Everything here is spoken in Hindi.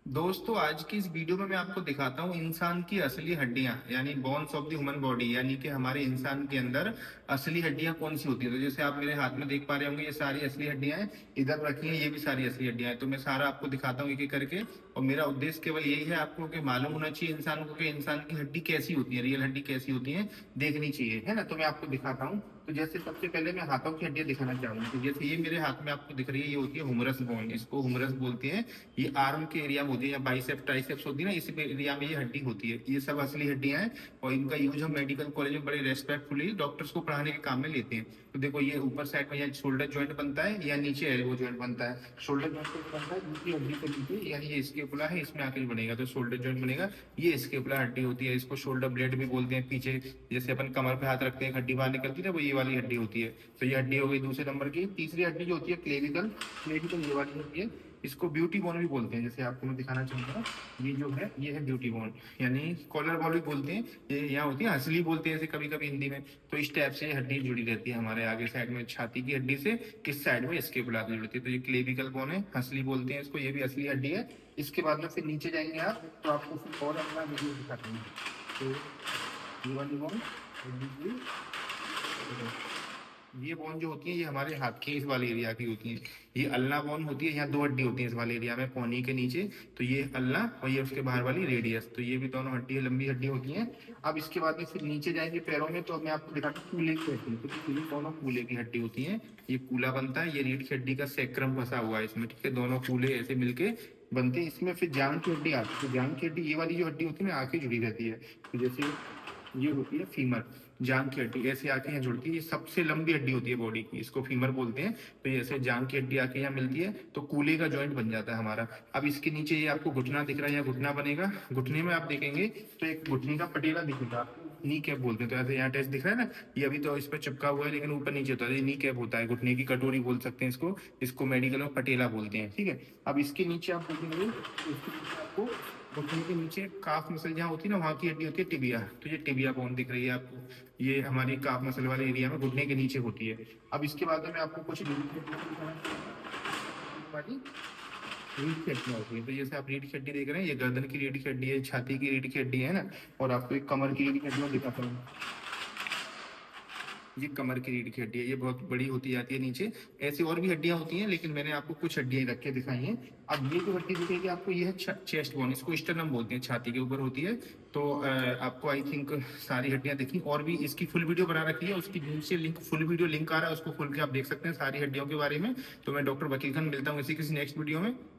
दोस्तों, आज की इस वीडियो में मैं आपको दिखाता हूँ इंसान की असली हड्डियां यानी bones of the human body, यानी कि हमारे इंसान के अंदर असली हड्डियां कौन सी होती हैं। तो जैसे आप मेरे हाथ में देख पा रहे होंगे, ये सारी असली हड्डियां हैं। इधर रखी हैं, ये भी सारी असली हड्डियां हैं। तो मैं सारा आपको दिखाता हूँ एक एक करके। और मेरा उद्देश्य केवल यही है, आपको कि मालूम होना चाहिए इंसान को कि इंसान की हड्डी कैसी होती है, रियल हड्डी कैसी होती है, देखनी चाहिए, है ना। तो मैं आपको दिखाता हूँ। तो जैसे सबसे पहले मैं हाथों की हड्डियां दिखाना चाहूंगा। तो जैसे ये मेरे हाथ में आपको दिख रही है, ये होती है हुमरस बोन, इसको हुमरस बोलते हैं। ये आर्म के एरिया में होती है, या बाइसेप ट्राइसेप्स होती है ना, इसी एरिया में ये हड्डी होती है। ये सब असली हड्डियां हैं। और इनका यूज हम मेडिकल कॉलेज में बड़े रेस्पेक्टफुली डॉक्टर्स को पढ़ाने के काम में लेते हैं। तो देखो, ये ऊपर साइड में या शोल्डर जॉइंट बनता है, या नीचे एल्बो जॉइंट बनता है। शोल्डर जॉइंट बनता है दूसरी हड्डी के नीचे, यानी ये स्केपुला है, इसमें आके बनेगा तो शोल्डर जॉइंट बनेगा। ये स्केपुला हड्डी होती है, इसको शोल्डर ब्लेड भी बोलते हैं। पीछे जैसे अपन कमर पे हाथ रखते हैं, हड्डी बाहर निकलती है ना, वो ये वाली हड्डी होती है। तो ये हड्डी हो गई दूसरे नंबर की। तीसरी हड्डी जो होती है क्लेविकल, क्लेविकल ये वाली होती है। इसको ब्यूटी बोन भी बोलते हैं। जैसे आपको मैं दिखाना चाहूंगा, ये जो है ये है ब्यूटी बोन, यानी कॉलर बॉल भी बोलते हैं। ये यहाँ होती है, हंसली बोलते हैं ऐसे कभी कभी हिंदी में। तो इस टाइप से हड्डी जुड़ी रहती है हमारे आगे साइड में छाती की हड्डी से, इस साइड में स्केपुला से जुड़ती है। तो ये क्लेविकल बोन है, हंसली बोलते हैं इसको, ये भी असली हड्डी है। इसके बाद में फिर नीचे जाएंगे आप, तो आपको फिर और अपना वीडियो दिखाते हैं। तो ये वाली बोन, ये बोन जो होती है, ये हमारे हाथ की इस वाले एरिया की होती है। ये अल्ना बोन होती है, यहाँ दो हड्डी होती है इस वाले एरिया में, पौनी के नीचे। तो ये अल्ना, और ये उसके बाहर वाली रेडियस। तो ये भी दोनों हड्डी लंबी हड्डी होती हैं। अब इसके बाद में फिर नीचे जाएंगे पैरों में, तो मैं आपको दिखाता हूँ कूले की हड्डी। तो ये दोनों कूले की हड्डी होती है। ये कूला बनता है, ये रीढ़ की हड्डी का सेक्रम फंसा हुआ है इसमें, ठीक है। दोनों कूले ऐसे मिलके बनते हैं। इसमें फिर जांग की हड्डी आती है। तो जांग की हड्डी ये वाली जो हड्डी होती है ना, आके जुड़ी रहती है। तो जैसे ये होती है फीमर, जांग की हड्डी ऐसे आके यहाँ जुड़ती है। ये सबसे लंबी हड्डी होती है बॉडी की, इसको फीमर बोलते हैं। तो ये ऐसे जांग की हड्डी आके यहाँ मिलती है, तो कूले का जॉइंट बन जाता है हमारा। अब इसके नीचे ये आपको घुटना दिख रहा है, यहाँ घुटना बनेगा। घुटने में आप देखेंगे तो एक घुटने का पटेला दिखेगा, नी कैप बोलते हैं। तो ऐसे यहाँ टेस्ट दिख रहा है ना, ये अभी तो इस पर चिपका हुआ है, लेकिन ऊपर नीचे होता है, ये नी कैप होता है। घुटने की कटोरी बोल सकते हैं इसको, इसको मेडिकल में पटेला बोलते हैं, ठीक है। अब इसके नीचे आप देखेंगे तो इसके नीचे आपको घुटने के नीचे काफ मसल जहाँ होती है ना, वहाँ की हड्डी होती है टिबिया। तो ये टिबिया बोन दिख रही है आपको, ये हमारी काफ मसल वाले एरिया में घुटने के नीचे होती है। अब इसके बाद में मैं आपको कुछ रीढ़ की हड्डियां होती है। तो जैसे आप रीढ़ की हड्डी देख रहे हैं, ये गर्दन की रीढ़ की हड्डी है, छाती की रीढ़ की हड्डी है ना। और आपको एक कमर की रीढ़ की हड्डी दिखाता हूँ, ये कमर की रीढ़ की हड्डी है, ये बहुत बड़ी होती जाती है नीचे। ऐसी और भी हड्डियां होती हैं, लेकिन मैंने आपको कुछ हड्डियां रख के दिखाई हैं। अब ये जो हड्डी दिखेगी आपको, ये है चेस्ट बोन, इसको स्टर्नम बोलते हैं, छाती के ऊपर होती है। तो आपको आई थिंक सारी हड्डियां दिखी। और भी इसकी फुल वीडियो बना रखी है, उसकी नीचे लिंक, फुल वीडियो लिंक आ रहा है, उसको खोल के आप देख सकते हैं सारी हड्डियों के बारे में। तो मैं डॉक्टर वकील खान, मिलता हूँ इसी किसी नेक्स्ट वीडियो में।